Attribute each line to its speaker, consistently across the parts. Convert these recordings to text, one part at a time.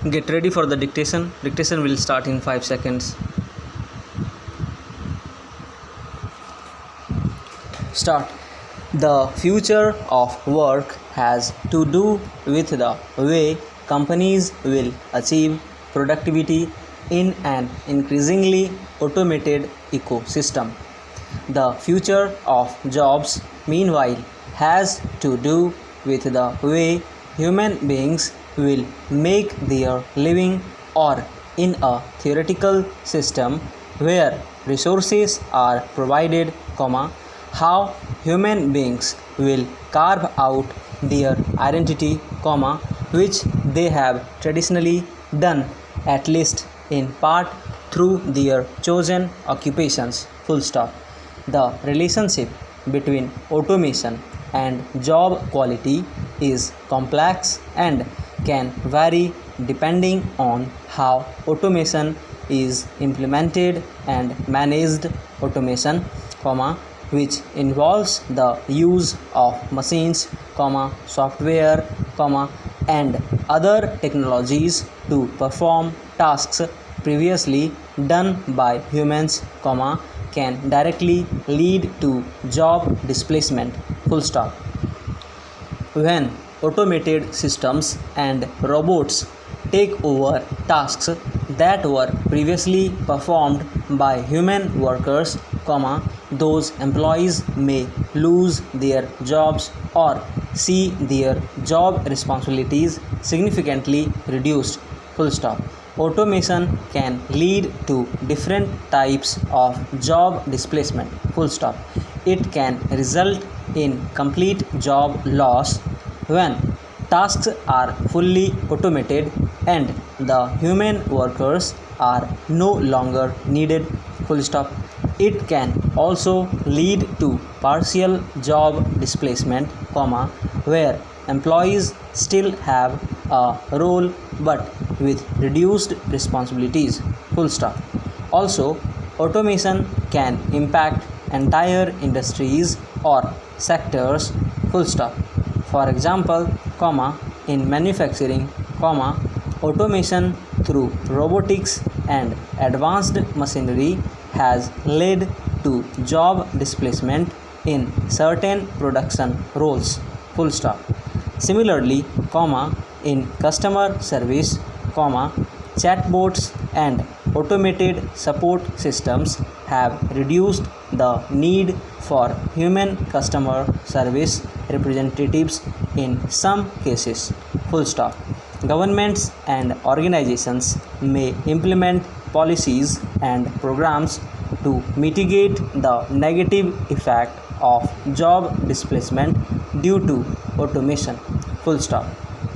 Speaker 1: Get ready for the dictation. Dictation will start in 5 seconds. Start. The future of work has to do with the way companies will achieve productivity in an increasingly automated ecosystem. The future of jobs, meanwhile, has to do with the way human beings will make their living, or in a theoretical system where resources are provided, how human beings will carve out their identity, which they have traditionally done, at least in part, through their chosen occupations. Full stop. The relationship between automation and job quality is complex and can vary depending on how automation is implemented and managed. Automation, which involves the use of machines, software, and other technologies to perform tasks previously done by humans, can directly lead to job displacement. Full stop. When automated systems and robots take over tasks that were previously performed by human workers, those employees may lose their jobs or see their job responsibilities significantly reduced. Full stop. Automation can lead to different types of job displacement. Full stop. It can result in complete job loss when tasks are fully automated and the human workers are no longer needed. Full stop. It can also lead to partial job displacement, where employees still have a role but with reduced responsibilities. Full stop. Also, automation can impact entire industries or sectors. Full stop. For example, in manufacturing, automation through robotics and advanced machinery has led to job displacement in certain production roles. Full stop. Similarly, in customer service, chatbots and automated support systems have reduced the need for human customer service representatives in some cases. Full stop. Governments and organizations may implement policies and programs to mitigate the negative effect of job displacement due to automation. Full stop.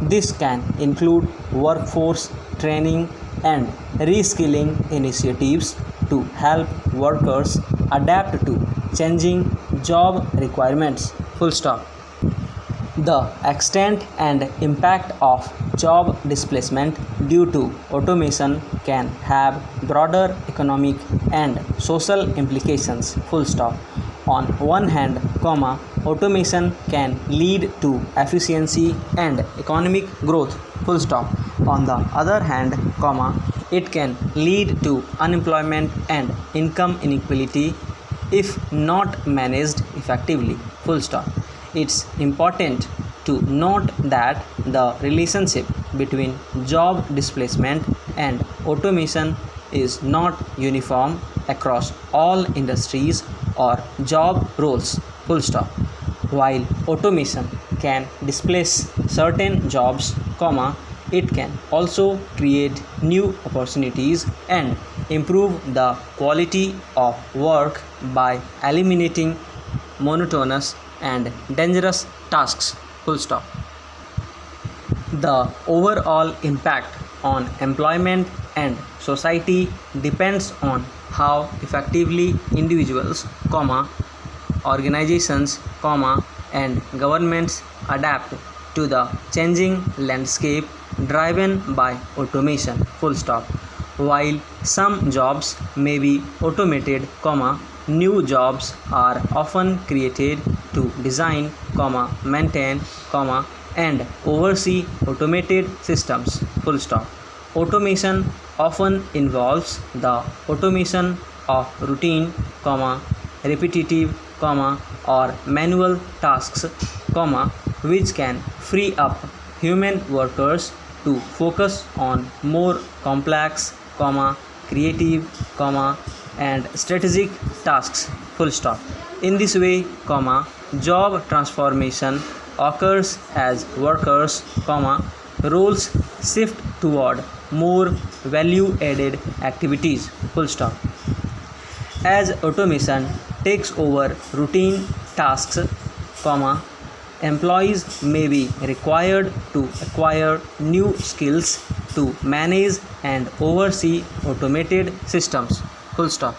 Speaker 1: This can include workforce training and reskilling initiatives to help workers adapt to changing job requirements. Full stop. The extent and impact of job displacement due to automation can have broader economic and social implications. Full stop. On one hand, automation can lead to efficiency and economic growth. Full stop. On the other hand, it can lead to unemployment and income inequality if not managed effectively. Full stop. It's important to note that the relationship between job displacement and automation is not uniform across all industries or job roles. Full stop. While automation can displace certain jobs, it can also create new opportunities and improve the quality of work by eliminating monotonous and dangerous tasks. Full stop. The overall impact on employment and society depends on how effectively individuals, organizations, and governments adapt to the changing landscape driven by automation. Full stop. While some jobs may be automated, new jobs are often created to design, maintain, and oversee automated systems. Full stop. Automation often involves the automation of routine, repetitive, or manual tasks, which can free up human workers to focus on more complex, creative, and strategic tasks. Full stop. In this way, job transformation occurs as workers, roles shift toward more value-added activities. Full stop. As automation takes over routine tasks, employees may be required to acquire new skills to manage and oversee automated systems. Full stop.